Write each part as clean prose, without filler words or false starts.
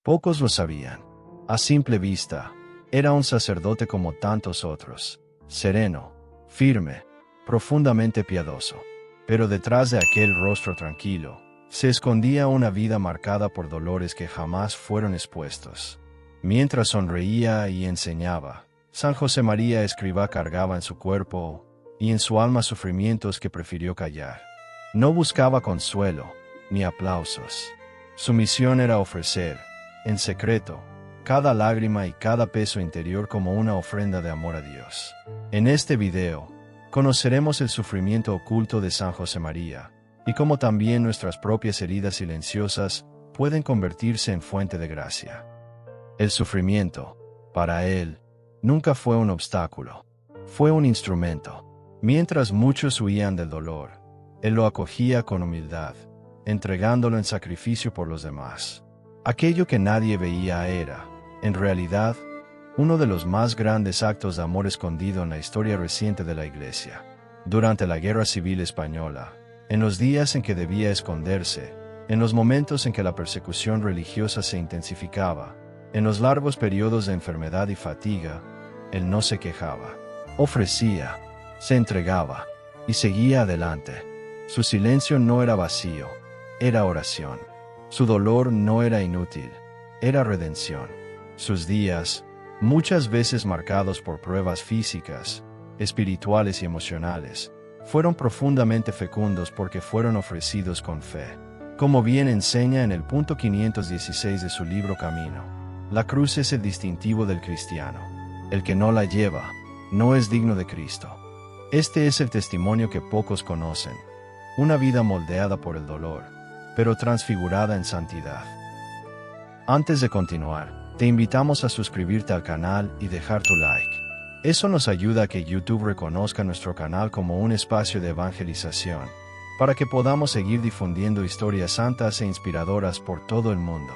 Pocos lo sabían. A simple vista, era un sacerdote como tantos otros, sereno, firme, profundamente piadoso. Pero detrás de aquel rostro tranquilo, se escondía una vida marcada por dolores que jamás fueron expuestos. Mientras sonreía y enseñaba, San José María Escrivá cargaba en su cuerpo y en su alma sufrimientos que prefirió callar. No buscaba consuelo, ni aplausos. Su misión era ofrecer, en secreto, cada lágrima y cada peso interior como una ofrenda de amor a Dios. En este video, conoceremos el sufrimiento oculto de San José María, y cómo también nuestras propias heridas silenciosas pueden convertirse en fuente de gracia. El sufrimiento, para él, nunca fue un obstáculo, fue un instrumento. Mientras muchos huían del dolor, él lo acogía con humildad, entregándolo en sacrificio por los demás. Aquello que nadie veía era, en realidad, uno de los más grandes actos de amor escondido en la historia reciente de la Iglesia. Durante la Guerra Civil Española, en los días en que debía esconderse, en los momentos en que la persecución religiosa se intensificaba, en los largos periodos de enfermedad y fatiga, él no se quejaba. Ofrecía, se entregaba, y seguía adelante. Su silencio no era vacío, era oración. Su dolor no era inútil, era redención. Sus días, muchas veces marcados por pruebas físicas, espirituales y emocionales, fueron profundamente fecundos porque fueron ofrecidos con fe. Como bien enseña en el punto 516 de su libro Camino, la cruz es el distintivo del cristiano. El que no la lleva, no es digno de Cristo. Este es el testimonio que pocos conocen, una vida moldeada por el dolor, pero transfigurada en santidad. Antes de continuar, te invitamos a suscribirte al canal y dejar tu like. Eso nos ayuda a que YouTube reconozca nuestro canal como un espacio de evangelización, para que podamos seguir difundiendo historias santas e inspiradoras por todo el mundo.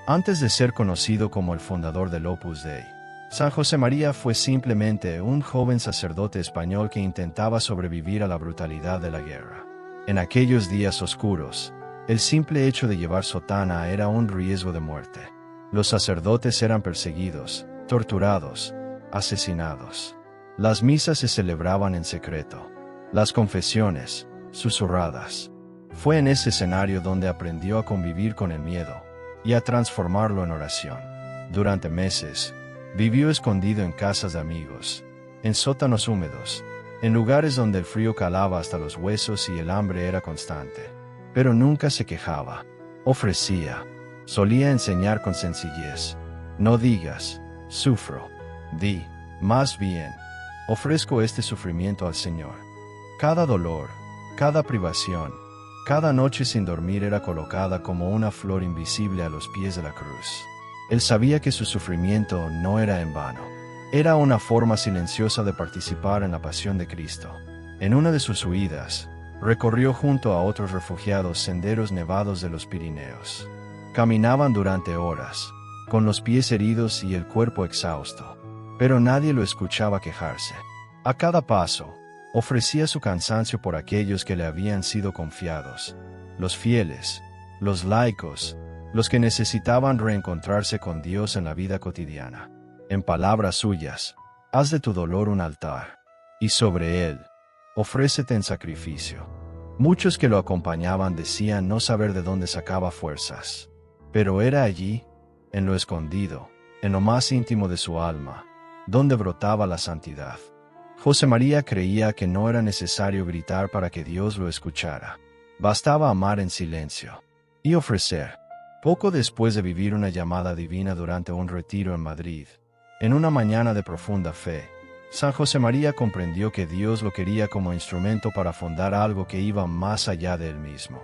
Antes de ser conocido como el fundador del Opus Dei, San José María fue simplemente un joven sacerdote español que intentaba sobrevivir a la brutalidad de la guerra. En aquellos días oscuros, el simple hecho de llevar sotana era un riesgo de muerte. Los sacerdotes eran perseguidos, torturados, asesinados. Las misas se celebraban en secreto. Las confesiones, susurradas. Fue en ese escenario donde aprendió a convivir con el miedo y a transformarlo en oración. Durante meses, vivió escondido en casas de amigos, en sótanos húmedos, en lugares donde el frío calaba hasta los huesos y el hambre era constante. Pero nunca se quejaba. Ofrecía. Solía enseñar con sencillez. No digas, sufro. Di, más bien, ofrezco este sufrimiento al Señor. Cada dolor, cada privación, cada noche sin dormir era colocada como una flor invisible a los pies de la cruz. Él sabía que su sufrimiento no era en vano. Era una forma silenciosa de participar en la pasión de Cristo. En una de sus huidas, recorrió junto a otros refugiados senderos nevados de los Pirineos. Caminaban durante horas, con los pies heridos y el cuerpo exhausto, pero nadie lo escuchaba quejarse. A cada paso, ofrecía su cansancio por aquellos que le habían sido confiados, los fieles, los laicos, los que necesitaban reencontrarse con Dios en la vida cotidiana. En palabras suyas, haz de tu dolor un altar, y sobre él, ofrécete en sacrificio. Muchos que lo acompañaban decían no saber de dónde sacaba fuerzas, pero era allí, en lo escondido, en lo más íntimo de su alma, donde brotaba la santidad. José María creía que no era necesario gritar para que Dios lo escuchara. Bastaba amar en silencio y ofrecer. Poco después de vivir una llamada divina durante un retiro en Madrid, en una mañana de profunda fe, San José María comprendió que Dios lo quería como instrumento para fundar algo que iba más allá de él mismo.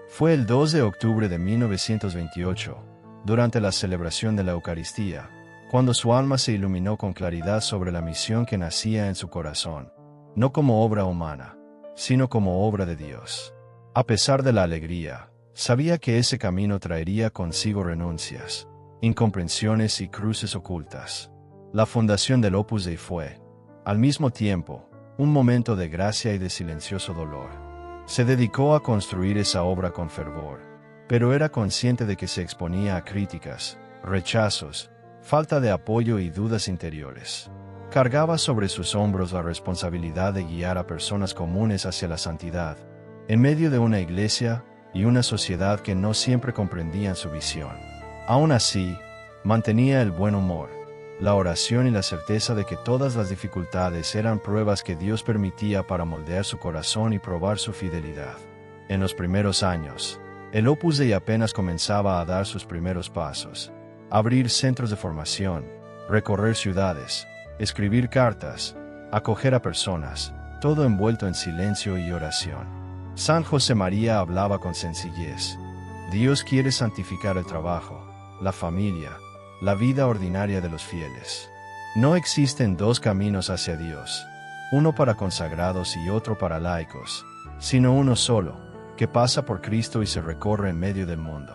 Fue el 2 de octubre de 1928, durante la celebración de la Eucaristía, cuando su alma se iluminó con claridad sobre la misión que nacía en su corazón, no como obra humana, sino como obra de Dios. A pesar de la alegría, sabía que ese camino traería consigo renuncias, incomprensiones y cruces ocultas. La fundación del Opus Dei fue, al mismo tiempo, un momento de gracia y de silencioso dolor. Se dedicó a construir esa obra con fervor, pero era consciente de que se exponía a críticas, rechazos, falta de apoyo y dudas interiores. Cargaba sobre sus hombros la responsabilidad de guiar a personas comunes hacia la santidad, en medio de una iglesia y una sociedad que no siempre comprendían su visión. Aún así, mantenía el buen humor, la oración y la certeza de que todas las dificultades eran pruebas que Dios permitía para moldear su corazón y probar su fidelidad. En los primeros años, el Opus Dei apenas comenzaba a dar sus primeros pasos, abrir centros de formación, recorrer ciudades, escribir cartas, acoger a personas, todo envuelto en silencio y oración. San José María hablaba con sencillez. Dios quiere santificar el trabajo, la familia, la vida ordinaria de los fieles. No existen dos caminos hacia Dios, uno para consagrados y otro para laicos, sino uno solo, que pasa por Cristo y se recorre en medio del mundo.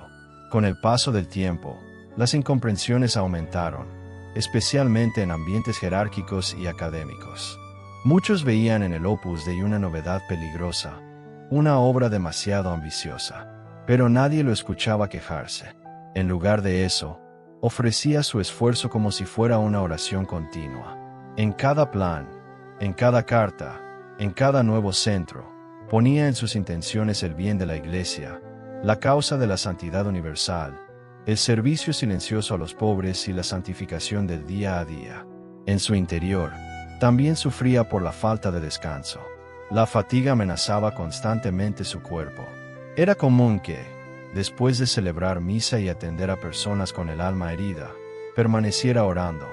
Con el paso del tiempo, las incomprensiones aumentaron, especialmente en ambientes jerárquicos y académicos. Muchos veían en el Opus Dei una novedad peligrosa, una obra demasiado ambiciosa, pero nadie lo escuchaba quejarse. En lugar de eso, ofrecía su esfuerzo como si fuera una oración continua. En cada plan, en cada carta, en cada nuevo centro, ponía en sus intenciones el bien de la Iglesia, la causa de la santidad universal, el servicio silencioso a los pobres y la santificación del día a día. En su interior, también sufría por la falta de descanso. La fatiga amenazaba constantemente su cuerpo. Era común que, después de celebrar misa y atender a personas con el alma herida, permaneciera orando,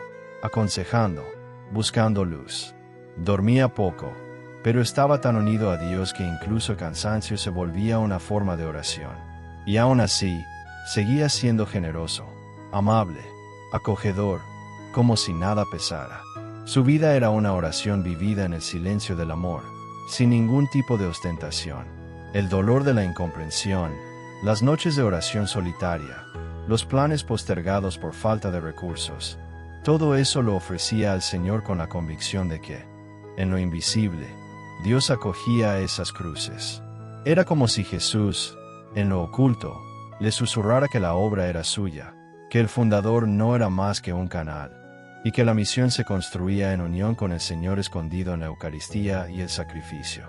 aconsejando, buscando luz. Dormía poco, pero estaba tan unido a Dios que incluso el cansancio se volvía una forma de oración. Y aún así, seguía siendo generoso, amable, acogedor, como si nada pesara. Su vida era una oración vivida en el silencio del amor, sin ningún tipo de ostentación. El dolor de la incomprensión, las noches de oración solitaria, los planes postergados por falta de recursos, todo eso lo ofrecía al Señor con la convicción de que, en lo invisible, Dios acogía esas cruces. Era como si Jesús, en lo oculto, le susurrara que la obra era suya, que el fundador no era más que un canal, y que la misión se construía en unión con el Señor escondido en la Eucaristía y el sacrificio.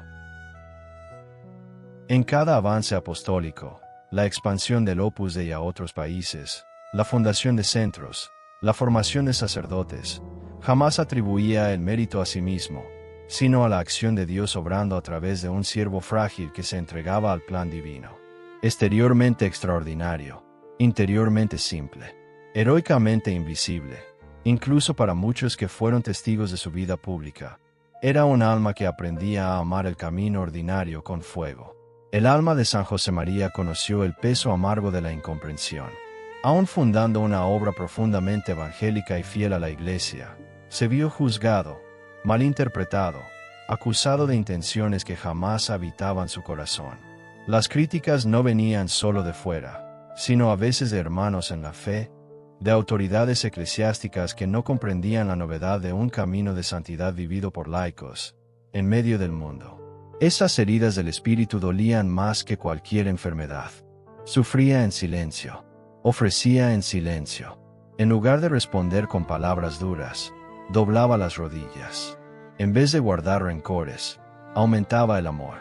En cada avance apostólico, la expansión del Opus Dei a otros países, la fundación de centros, la formación de sacerdotes, jamás atribuía el mérito a sí mismo, sino a la acción de Dios obrando a través de un siervo frágil que se entregaba al plan divino. Exteriormente extraordinario, interiormente simple, heroicamente invisible, incluso para muchos que fueron testigos de su vida pública. Era un alma que aprendía a amar el camino ordinario con fuego. El alma de San José María conoció el peso amargo de la incomprensión. Aun fundando una obra profundamente evangélica y fiel a la Iglesia, se vio juzgado, malinterpretado, acusado de intenciones que jamás habitaban su corazón. Las críticas no venían solo de fuera, sino a veces de hermanos en la fe, de autoridades eclesiásticas que no comprendían la novedad de un camino de santidad vivido por laicos, en medio del mundo. Esas heridas del espíritu dolían más que cualquier enfermedad. Sufría en silencio, ofrecía en silencio. En lugar de responder con palabras duras, doblaba las rodillas. En vez de guardar rencores, aumentaba el amor.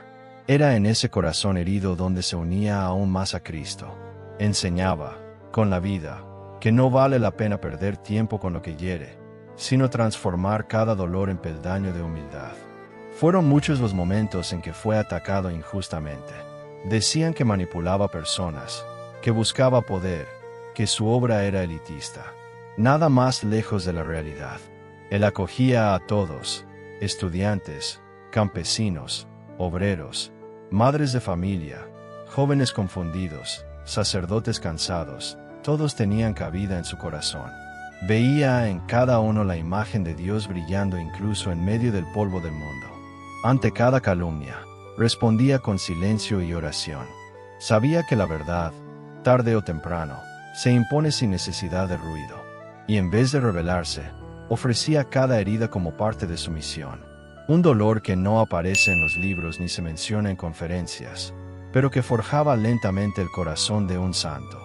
Era en ese corazón herido donde se unía aún más a Cristo. Enseñaba, con la vida, que no vale la pena perder tiempo con lo que hiere, sino transformar cada dolor en peldaño de humildad. Fueron muchos los momentos en que fue atacado injustamente. Decían que manipulaba personas, que buscaba poder, que su obra era elitista. Nada más lejos de la realidad. Él acogía a todos, estudiantes, campesinos, obreros, madres de familia, jóvenes confundidos, sacerdotes cansados, todos tenían cabida en su corazón. Veía en cada uno la imagen de Dios brillando incluso en medio del polvo del mundo. Ante cada calumnia, respondía con silencio y oración. Sabía que la verdad, tarde o temprano, se impone sin necesidad de ruido, y en vez de rebelarse, ofrecía cada herida como parte de su misión. Un dolor que no aparece en los libros ni se menciona en conferencias, pero que forjaba lentamente el corazón de un santo.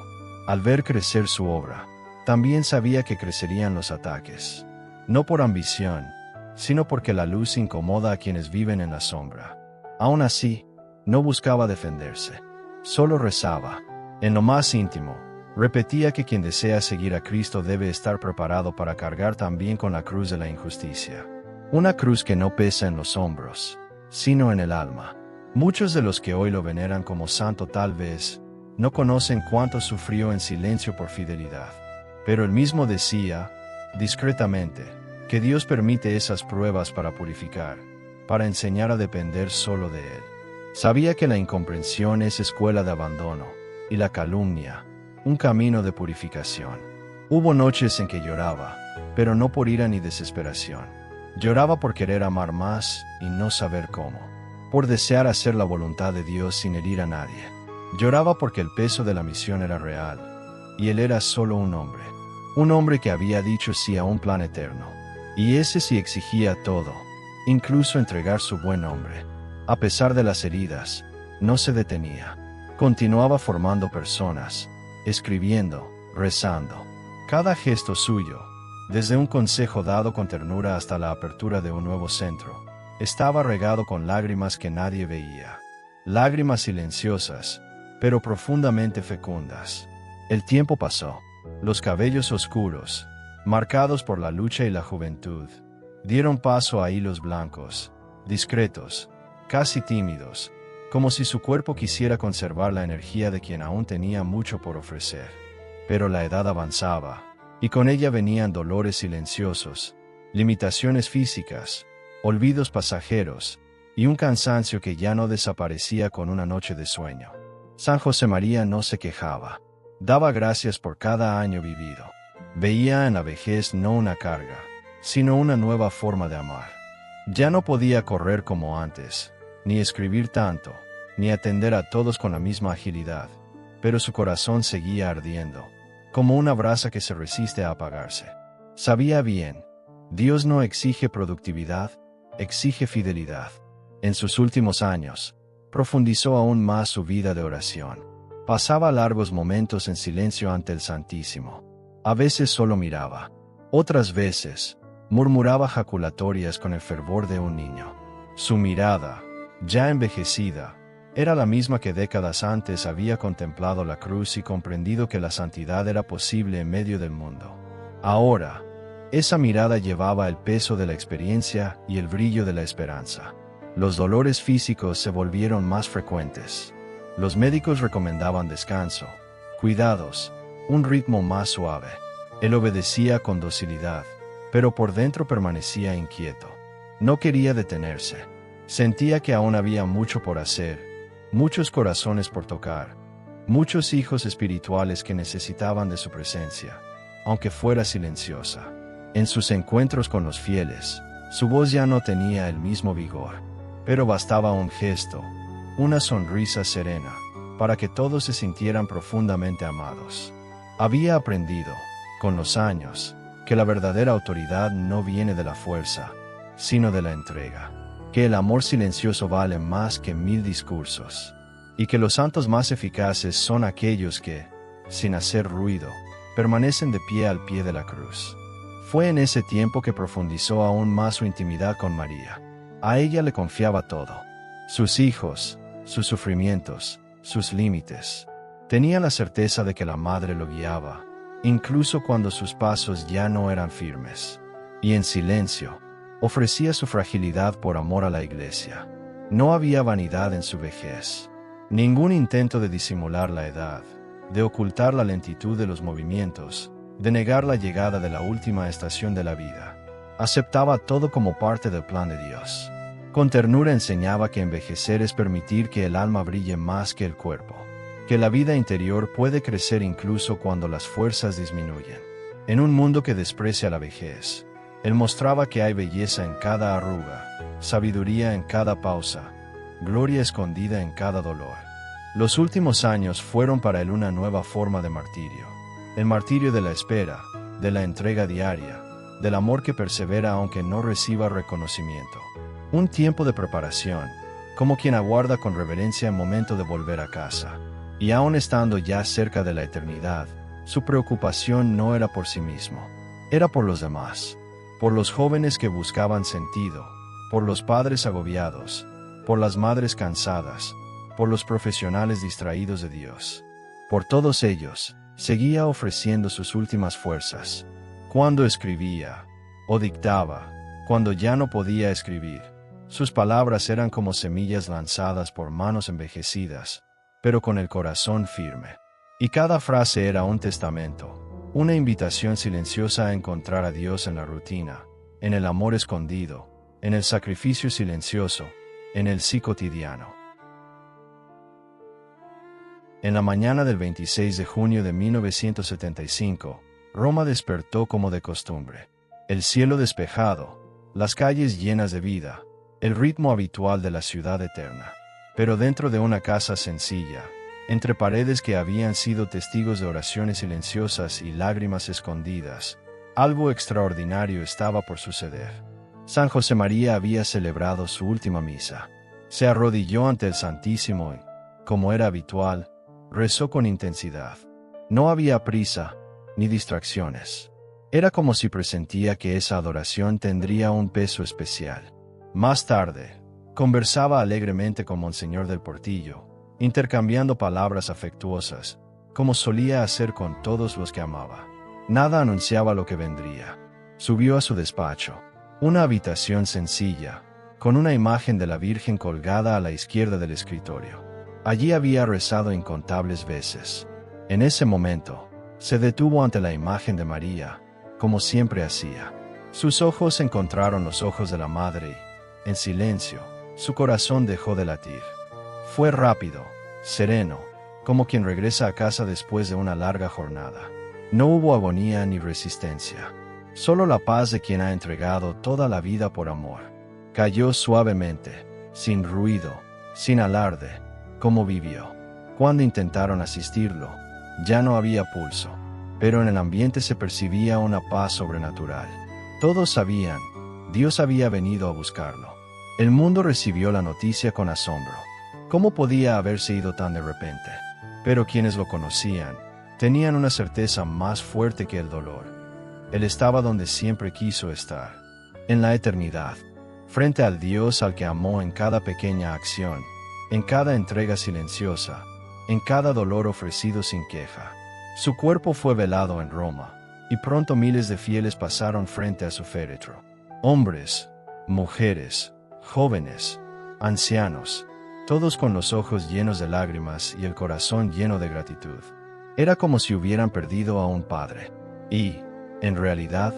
Al ver crecer su obra, también sabía que crecerían los ataques. No por ambición, sino porque la luz incomoda a quienes viven en la sombra. Aún así, no buscaba defenderse. Solo rezaba. En lo más íntimo, repetía que quien desea seguir a Cristo debe estar preparado para cargar también con la cruz de la injusticia. Una cruz que no pesa en los hombros, sino en el alma. Muchos de los que hoy lo veneran como santo tal vez no conocen cuánto sufrió en silencio por fidelidad. Pero él mismo decía, discretamente, que Dios permite esas pruebas para purificar, para enseñar a depender solo de Él. Sabía que la incomprensión es escuela de abandono, y la calumnia, un camino de purificación. Hubo noches en que lloraba, pero no por ira ni desesperación. Lloraba por querer amar más y no saber cómo. Por desear hacer la voluntad de Dios sin herir a nadie. Lloraba porque el peso de la misión era real, y él era solo un hombre que había dicho sí a un plan eterno. Y ese sí exigía todo, incluso entregar su buen nombre. A pesar de las heridas, no se detenía. Continuaba formando personas, escribiendo, rezando. Cada gesto suyo, desde un consejo dado con ternura hasta la apertura de un nuevo centro, estaba regado con lágrimas que nadie veía. Lágrimas silenciosas, pero profundamente fecundas. El tiempo pasó. Los cabellos oscuros, marcados por la lucha y la juventud, dieron paso a hilos blancos, discretos, casi tímidos, como si su cuerpo quisiera conservar la energía de quien aún tenía mucho por ofrecer. Pero la edad avanzaba, y con ella venían dolores silenciosos, limitaciones físicas, olvidos pasajeros, y un cansancio que ya no desaparecía con una noche de sueño. San Josemaría no se quejaba. Daba gracias por cada año vivido. Veía en la vejez no una carga, sino una nueva forma de amar. Ya no podía correr como antes, ni escribir tanto, ni atender a todos con la misma agilidad, pero su corazón seguía ardiendo, como una brasa que se resiste a apagarse. Sabía bien, Dios no exige productividad, exige fidelidad. En sus últimos años, profundizó aún más su vida de oración. Pasaba largos momentos en silencio ante el Santísimo. A veces solo miraba. Otras veces, murmuraba jaculatorias con el fervor de un niño. Su mirada, ya envejecida, era la misma que décadas antes había contemplado la cruz y comprendido que la santidad era posible en medio del mundo. Ahora, esa mirada llevaba el peso de la experiencia y el brillo de la esperanza. Los dolores físicos se volvieron más frecuentes. Los médicos recomendaban descanso, cuidados, un ritmo más suave. Él obedecía con docilidad, pero por dentro permanecía inquieto. No quería detenerse. Sentía que aún había mucho por hacer, muchos corazones por tocar, muchos hijos espirituales que necesitaban de su presencia, aunque fuera silenciosa. En sus encuentros con los fieles, su voz ya no tenía el mismo vigor, pero bastaba un gesto, una sonrisa serena, para que todos se sintieran profundamente amados. Había aprendido, con los años, que la verdadera autoridad no viene de la fuerza, sino de la entrega, que el amor silencioso vale más que 1000 discursos, y que los santos más eficaces son aquellos que, sin hacer ruido, permanecen de pie al pie de la cruz. Fue en ese tiempo que profundizó aún más su intimidad con María. A ella le confiaba todo, sus hijos, sus sufrimientos, sus límites. Tenía la certeza de que la Madre lo guiaba, incluso cuando sus pasos ya no eran firmes. Y en silencio, ofrecía su fragilidad por amor a la Iglesia. No había vanidad en su vejez. Ningún intento de disimular la edad, de ocultar la lentitud de los movimientos, de negar la llegada de la última estación de la vida. Aceptaba todo como parte del plan de Dios. Con ternura enseñaba que envejecer es permitir que el alma brille más que el cuerpo, que la vida interior puede crecer incluso cuando las fuerzas disminuyen. En un mundo que desprecia la vejez, él mostraba que hay belleza en cada arruga, sabiduría en cada pausa, gloria escondida en cada dolor. Los últimos años fueron para él una nueva forma de martirio, el martirio de la espera, de la entrega diaria, del amor que persevera aunque no reciba reconocimiento. Un tiempo de preparación, como quien aguarda con reverencia el momento de volver a casa. Y aun estando ya cerca de la eternidad, Su preocupación no era por sí mismo, era por los demás, por los jóvenes que buscaban sentido, por los padres agobiados, por las madres cansadas, por los profesionales distraídos de Dios. Por todos ellos, seguía ofreciendo sus últimas fuerzas. Cuando escribía, o dictaba, cuando ya no podía escribir, sus palabras eran como semillas lanzadas por manos envejecidas, pero con el corazón firme. Y cada frase era un testamento, una invitación silenciosa a encontrar a Dios en la rutina, en el amor escondido, en el sacrificio silencioso, en el sí cotidiano. En la mañana del 26 de junio de 1975, Roma despertó como de costumbre. El cielo despejado, las calles llenas de vida, el ritmo habitual de la ciudad eterna. Pero dentro de una casa sencilla, entre paredes que habían sido testigos de oraciones silenciosas y lágrimas escondidas, algo extraordinario estaba por suceder. San José María había celebrado su última misa. Se arrodilló ante el Santísimo y, como era habitual, rezó con intensidad. No había prisa, ni distracciones. Era como si presentía que esa adoración tendría un peso especial. Más tarde, conversaba alegremente con Monseñor del Portillo, intercambiando palabras afectuosas, como solía hacer con todos los que amaba. Nada anunciaba lo que vendría. Subió a su despacho, una habitación sencilla, con una imagen de la Virgen colgada a la izquierda del escritorio. Allí había rezado incontables veces. En ese momento, se detuvo ante la imagen de María, como siempre hacía. Sus ojos encontraron los ojos de la Madre y, en silencio, su corazón dejó de latir. Fue rápido, sereno, como quien regresa a casa después de una larga jornada. No hubo agonía ni resistencia. Solo la paz de quien ha entregado toda la vida por amor. Cayó suavemente, sin ruido, sin alarde, como vivió. Cuando intentaron asistirlo, ya no había pulso, pero en el ambiente se percibía una paz sobrenatural. Todos sabían, Dios había venido a buscarlo. El mundo recibió la noticia con asombro. ¿Cómo podía haberse ido tan de repente? Pero quienes lo conocían, tenían una certeza más fuerte que el dolor. Él estaba donde siempre quiso estar, en la eternidad, frente al Dios al que amó en cada pequeña acción, en cada entrega silenciosa, en cada dolor ofrecido sin queja. Su cuerpo fue velado en Roma, y pronto miles de fieles pasaron frente a su féretro. Hombres, mujeres, jóvenes, ancianos, todos con los ojos llenos de lágrimas y el corazón lleno de gratitud. Era como si hubieran perdido a un padre. Y, en realidad,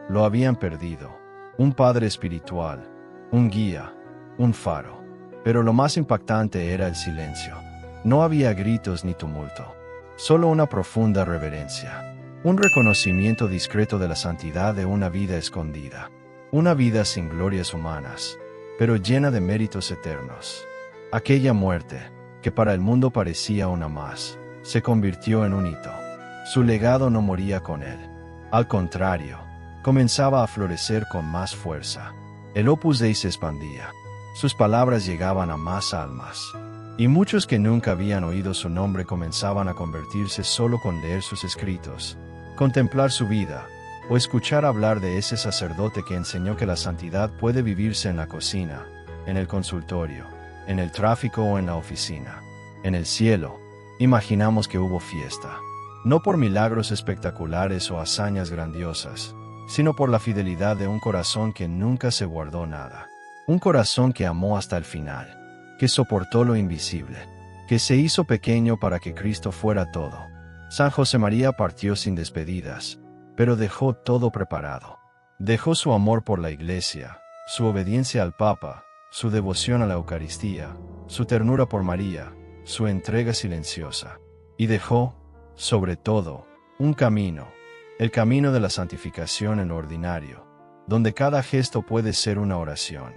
lo habían perdido. Un padre espiritual, un guía, un faro. Pero lo más impactante era el silencio. No había gritos ni tumulto. Solo una profunda reverencia. Un reconocimiento discreto de la santidad de una vida escondida. Una vida sin glorias humanas, pero llena de méritos eternos. Aquella muerte, que para el mundo parecía una más, se convirtió en un hito. Su legado no moría con él. Al contrario, comenzaba a florecer con más fuerza. El Opus Dei se expandía. Sus palabras llegaban a más almas. Y muchos que nunca habían oído su nombre comenzaban a convertirse solo con leer sus escritos, contemplar su vida, o escuchar hablar de ese sacerdote que enseñó que la santidad puede vivirse en la cocina, en el consultorio, en el tráfico o en la oficina. En el cielo, imaginamos que hubo fiesta, no por milagros espectaculares o hazañas grandiosas, sino por la fidelidad de un corazón que nunca se guardó nada. Un corazón que amó hasta el final, que soportó lo invisible, que se hizo pequeño para que Cristo fuera todo. San José María partió sin despedidas, pero dejó todo preparado. Dejó su amor por la Iglesia, su obediencia al Papa, su devoción a la Eucaristía, su ternura por María, su entrega silenciosa. Y dejó, sobre todo, un camino, el camino de la santificación en lo ordinario, donde cada gesto puede ser una oración.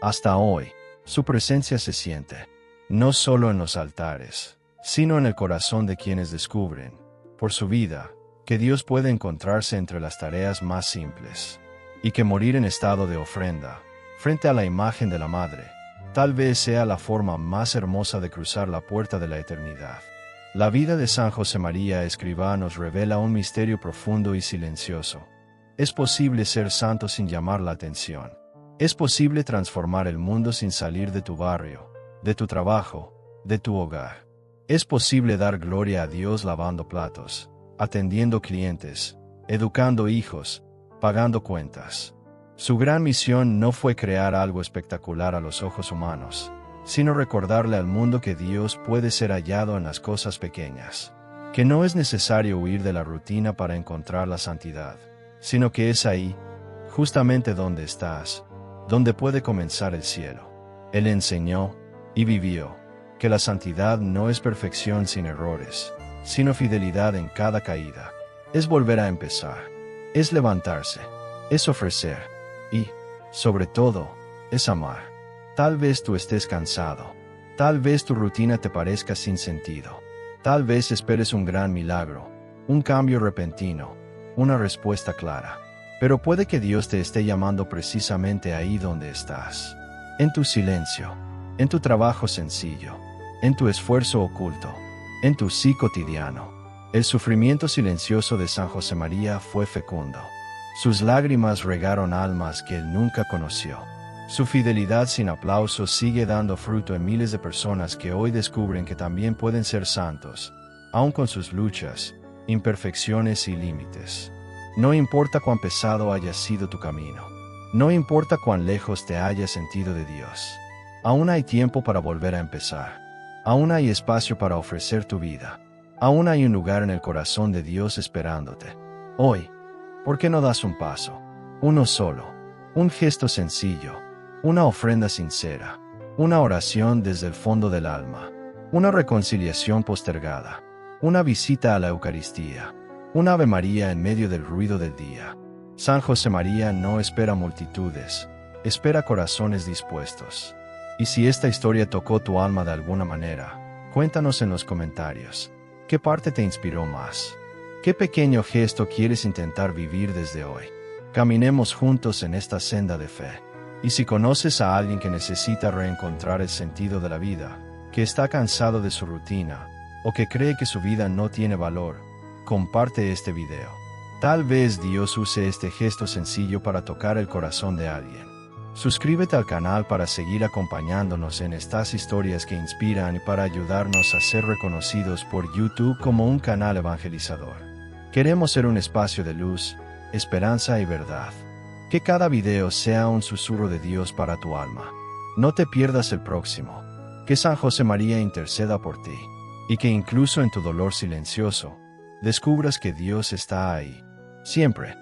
Hasta hoy, su presencia se siente, no solo en los altares, sino en el corazón de quienes descubren, por su vida, que Dios puede encontrarse entre las tareas más simples, y que morir en estado de ofrenda, frente a la imagen de la Madre, tal vez sea la forma más hermosa de cruzar la puerta de la eternidad. La vida de San José María Escrivá nos revela un misterio profundo y silencioso. Es posible ser santo sin llamar la atención. Es posible transformar el mundo sin salir de tu barrio, de tu trabajo, de tu hogar. Es posible dar gloria a Dios lavando platos, atendiendo clientes, educando hijos, pagando cuentas. Su gran misión no fue crear algo espectacular a los ojos humanos, sino recordarle al mundo que Dios puede ser hallado en las cosas pequeñas, que no es necesario huir de la rutina para encontrar la santidad, sino que es ahí, justamente donde estás, donde puede comenzar el cielo. Él enseñó y vivió que la santidad no es perfección sin errores, sino fidelidad en cada caída. Es volver a empezar, es levantarse, es ofrecer y, sobre todo, es amar. Tal vez tú estés cansado, tal vez tu rutina te parezca sin sentido, tal vez esperes un gran milagro, un cambio repentino, una respuesta clara. Pero puede que Dios te esté llamando precisamente ahí donde estás, en tu silencio, en tu trabajo sencillo, en tu esfuerzo oculto, en tu sí cotidiano. El sufrimiento silencioso de San José María fue fecundo. Sus lágrimas regaron almas que él nunca conoció. Su fidelidad sin aplausos sigue dando fruto en miles de personas que hoy descubren que también pueden ser santos, aun con sus luchas, imperfecciones y límites. No importa cuán pesado haya sido tu camino. No importa cuán lejos te hayas sentido de Dios. Aún hay tiempo para volver a empezar. Aún hay espacio para ofrecer tu vida. Aún hay un lugar en el corazón de Dios esperándote. Hoy, ¿por qué no das un paso? Uno solo. Un gesto sencillo. Una ofrenda sincera. Una oración desde el fondo del alma. Una reconciliación postergada. Una visita a la Eucaristía. Un Ave María en medio del ruido del día. San José María no espera multitudes, espera corazones dispuestos. Y si esta historia tocó tu alma de alguna manera, cuéntanos en los comentarios. ¿Qué parte te inspiró más? ¿Qué pequeño gesto quieres intentar vivir desde hoy? Caminemos juntos en esta senda de fe. Y si conoces a alguien que necesita reencontrar el sentido de la vida, que está cansado de su rutina, o que cree que su vida no tiene valor, comparte este video. Tal vez Dios use este gesto sencillo para tocar el corazón de alguien. Suscríbete al canal para seguir acompañándonos en estas historias que inspiran y para ayudarnos a ser reconocidos por YouTube como un canal evangelizador. Queremos ser un espacio de luz, esperanza y verdad. Que cada video sea un susurro de Dios para tu alma. No te pierdas el próximo. Que San José María interceda por ti. Y que incluso en tu dolor silencioso, descubras que Dios está ahí, siempre.